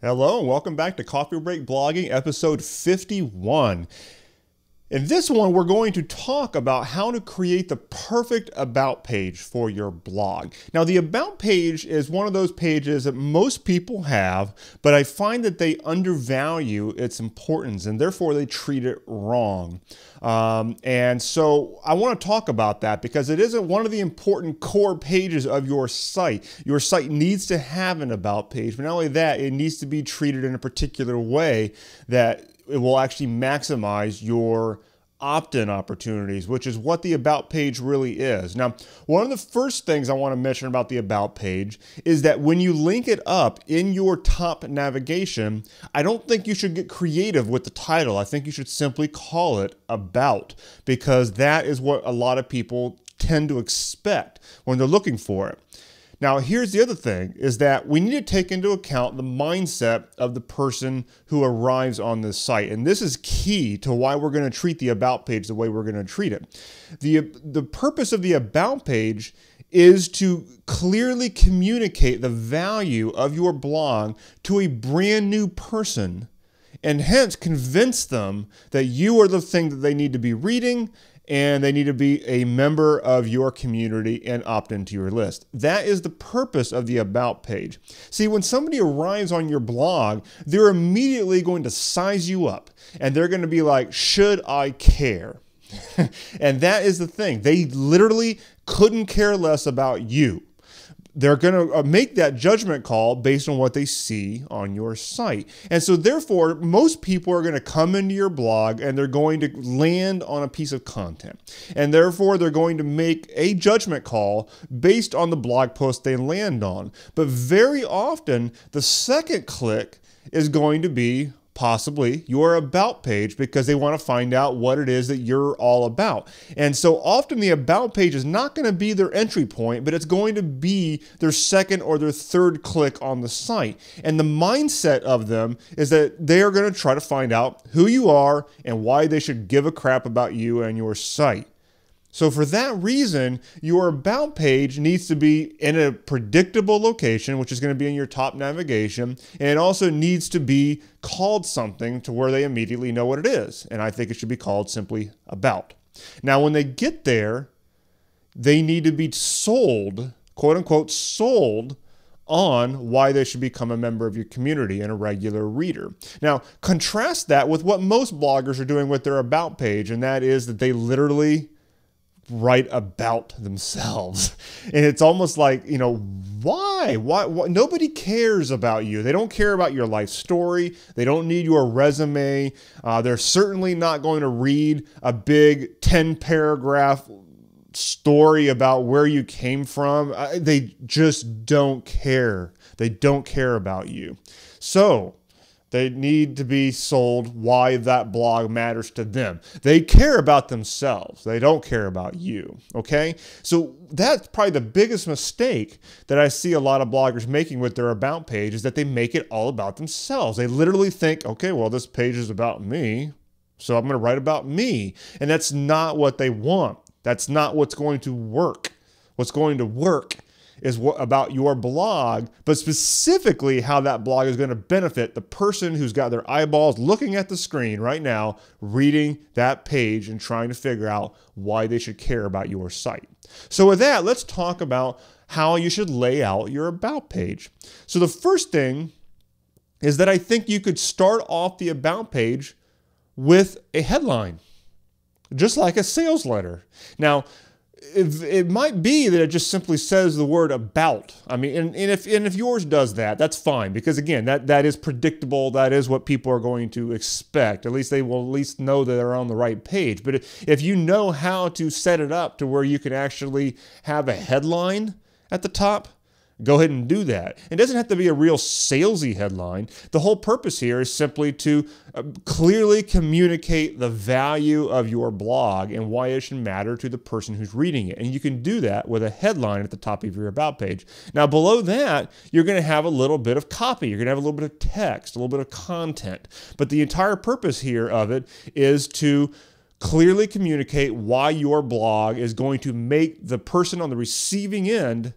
Hello and welcome back to Coffee Break Blogging, episode 51. In this one, we're going to talk about how to create the perfect about page for your blog. Now, the about page is one of those pages that most people have, but I find that they undervalue its importance and therefore they treat it wrong. And so I want to talk about that because it isn't one of the important core pages of your site. Your site needs to have an about page, but not only that, it needs to be treated in a particular way that it will actually maximize your opt-in opportunities, which is what the about page really is. Now, one of the first things I want to mention about the about page is that when you link it up in your top navigation, I don't think you should get creative with the title. I think you should simply call it about, because that is what a lot of people tend to expect when they're looking for it. Now, here's the other thing, is that we need to take into account the mindset of the person who arrives on this site. And this is key to why we're going to treat the about page the way we're going to treat it. The purpose of the about page is to clearly communicate the value of your blog to a brand new person, and hence convince them that you are the thing that they need to be reading, and they need to be a member of your community and opt into your list. That is the purpose of the about page. See, when somebody arrives on your blog, they're immediately going to size you up, and they're going to be like, should I care? And that is the thing. They literally couldn't care less about you. They're going to make that judgment call based on what they see on your site. And so therefore, most people are going to come into your blog and they're going to land on a piece of content. And therefore, they're going to make a judgment call based on the blog post they land on. But very often, the second click is going to be possibly your about page, because they want to find out what it is that you're all about. And so often the about page is not going to be their entry point, but it's going to be their second or their third click on the site. And the mindset of them is that they are going to try to find out who you are and why they should give a crap about you and your site. So for that reason, your about page needs to be in a predictable location, which is going to be in your top navigation. And it also needs to be called something to where they immediately know what it is. And I think it should be called simply about. Now, when they get there, they need to be sold, quote unquote, sold on why they should become a member of your community and a regular reader. Now, contrast that with what most bloggers are doing with their about page. And that is that they literally write about themselves. And it's almost like, you know, why? Nobody cares about you. They don't care about your life story. They don't need your resume. They're certainly not going to read a big 10-paragraph story about where you came from. They just don't care. They don't care about you. So they need to be sold why that blog matters to them. They care about themselves. They don't care about you, okay? So that's probably the biggest mistake that I see a lot of bloggers making with their about page, is that they make it all about themselves. They literally think, okay, well, this page is about me, so I'm going to write about me. And that's not what they want. That's not what's going to work. What's going to work is about your blog, but specifically how that blog is going to benefit the person who's got their eyeballs looking at the screen right now, reading that page and trying to figure out why they should care about your site. So with that, let's talk about how you should lay out your about page. So the first thing is that I think you could start off the about page with a headline, just like a sales letter. Now, it might be that it just simply says the word about. I mean, and if yours does that, that's fine, because again, that is predictable. That is what people are going to expect. At least they will know that they're on the right page. But if you know how to set it up to where you can actually have a headline at the top, go ahead and do that. It doesn't have to be a real salesy headline. The whole purpose here is simply to clearly communicate the value of your blog and why it should matter to the person who's reading it. And you can do that with a headline at the top of your about page. Now, below that, you're going to have a little bit of copy. You're going to have a little bit of text, a little bit of content. But the entire purpose here of it is to clearly communicate why your blog is going to make the person on the receiving end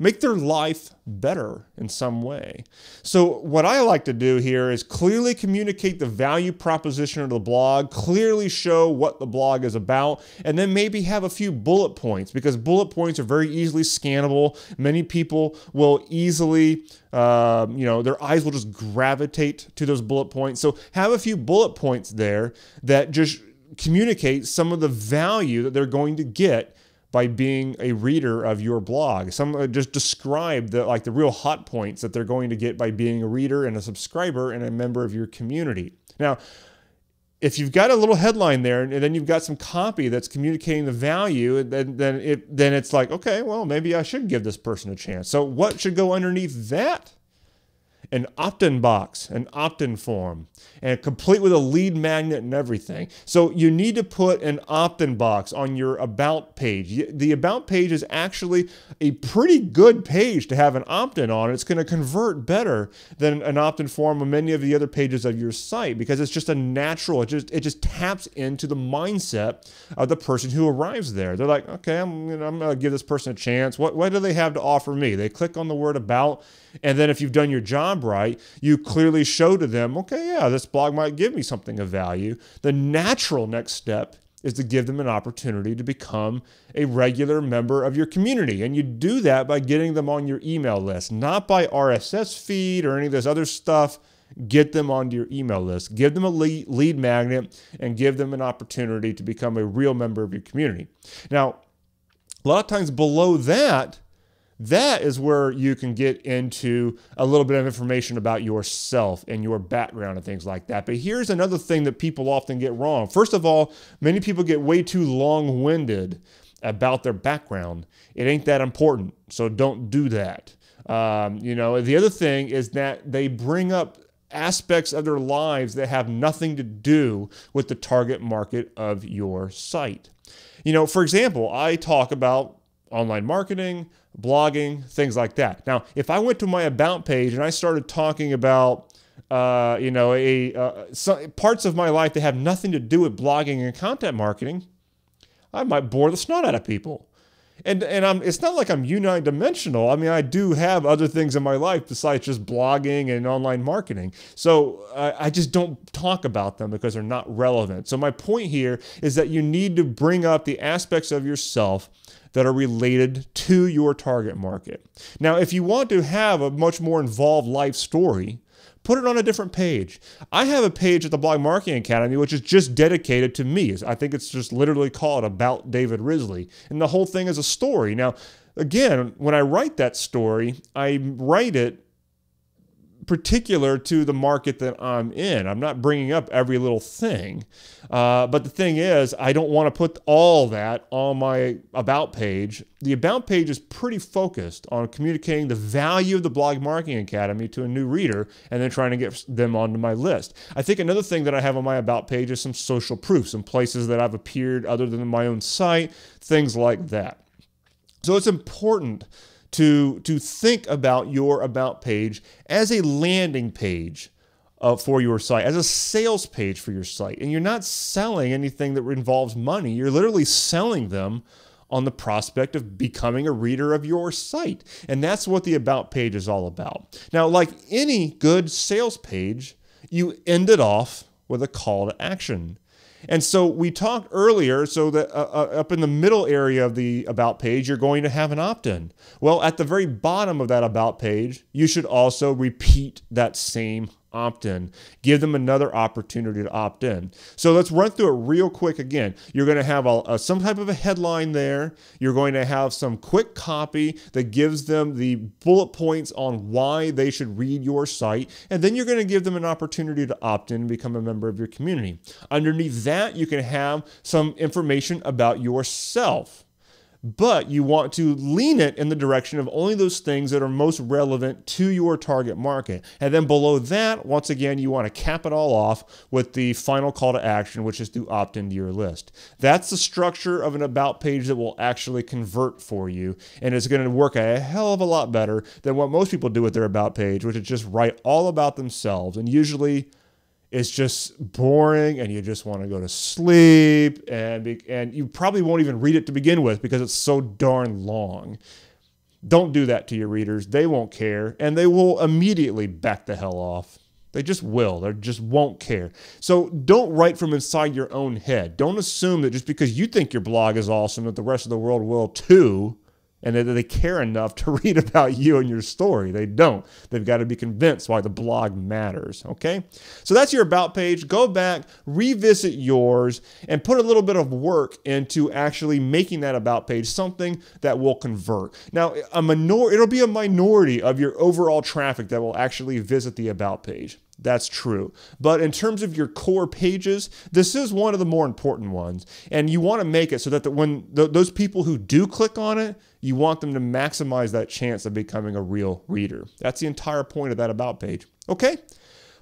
make their life better in some way. So what I like to do here is clearly communicate the value proposition of the blog, clearly show what the blog is about, and then maybe have a few bullet points, because bullet points are very easily scannable. Many people will easily, their eyes will just gravitate to those bullet points. So have a few bullet points there that just communicate some of the value that they're going to get by being a reader of your blog. Some just describe the real hot points that they're going to get by being a reader and a subscriber and a member of your community. Now, if you've got a little headline there and then you've got some copy that's communicating the value, then it's like, okay, well, maybe I should give this person a chance. So what should go underneath that? An opt-in box, an opt-in form, and complete with a lead magnet and everything. So you need to put an opt-in box on your About page. The About page is actually a pretty good page to have an opt-in on. It's going to convert better than an opt-in form on many of the other pages of your site, because it's just a natural, it just taps into the mindset of the person who arrives there. They're like, okay, I'm going to give this person a chance. What do they have to offer me? They click on the word About, and then if you've done your job right, you clearly show to them, okay, yeah, this blog might give me something of value. The natural next step is to give them an opportunity to become a regular member of your community. And you do that by getting them on your email list, not by RSS feed or any of this other stuff. Get them onto your email list. Give them a lead magnet and give them an opportunity to become a real member of your community. Now, a lot of times below that is where you can get into a little bit of information about yourself and your background and things like that. But here's another thing that people often get wrong. First of all, many people get way too long-winded about their background. It ain't that important, so don't do that. The other thing is that they bring up aspects of their lives that have nothing to do with the target market of your site. For example, I talk about online marketing, blogging, things like that. Now, if I went to my About page and I started talking about, parts of my life that have nothing to do with blogging and content marketing, I might bore the snot out of people. And it's not like I'm unidimensional. I mean, I do have other things in my life besides just blogging and online marketing. So I just don't talk about them because they're not relevant. So my point here is that you need to bring up the aspects of yourself that are related to your target market. Now, if you want to have a much more involved life story, put it on a different page. I have a page at the Blog Marketing Academy which is just dedicated to me. I think it's just literally called About David Risley. And the whole thing is a story. Now, again, when I write that story, I write it particular to the market that I'm in. I'm not bringing up every little thing. But the thing is, I don't want to put all that on my About page. The About page is pretty focused on communicating the value of the Blog Marketing Academy to a new reader and then trying to get them onto my list. I think another thing that I have on my About page is some social proof, some places that I've appeared other than my own site, things like that. So it's important to think about your About page as a landing page for your site, as a sales page for your site. And you're not selling anything that involves money. You're literally selling them on the prospect of becoming a reader of your site. And that's what the About page is all about. Now, like any good sales page, you end it off with a call to action. And so we talked earlier, so that up in the middle area of the About page, you're going to have an opt-in. Well, at the very bottom of that About page, you should also repeat that same opt-in. Give them another opportunity to opt in. So let's run through it real quick again. You're going to have some type of a headline there. You're going to have some quick copy that gives them the bullet points on why they should read your site. And then you're going to give them an opportunity to opt in and become a member of your community. Underneath that, you can have some information about yourself. But you want to lean it in the direction of only those things that are most relevant to your target market. And then below that, once again, you want to cap it all off with the final call to action, which is to opt into your list. That's the structure of an About page that will actually convert for you. And it's going to work a hell of a lot better than what most people do with their About page, which is just write all about themselves. And usually it's just boring and you just want to go to sleep, and you probably won't even read it to begin with because it's so darn long. Don't do that to your readers. They won't care, and they will immediately back the hell off. They just will. They just won't care. So don't write from inside your own head. Don't assume that just because you think your blog is awesome that the rest of the world will too, and that they care enough to read about you and your story. They don't. They've got to be convinced why the blog matters, okay? So that's your About page. Go back, revisit yours, and put a little bit of work into actually making that About page something that will convert. Now, it'll be a minority of your overall traffic that will actually visit the About page. That's true. But in terms of your core pages, this is one of the more important ones. And you want to make it so that when those people who do click on it, you want them to maximize that chance of becoming a real reader. That's the entire point of that About page. Okay?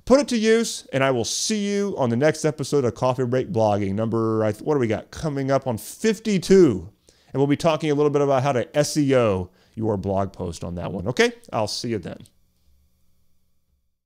Put it to use, and I will see you on the next episode of Coffee Break Blogging. What do we got? Coming up on 52. And we'll be talking a little bit about how to SEO your blog post on that one. Okay? I'll see you then.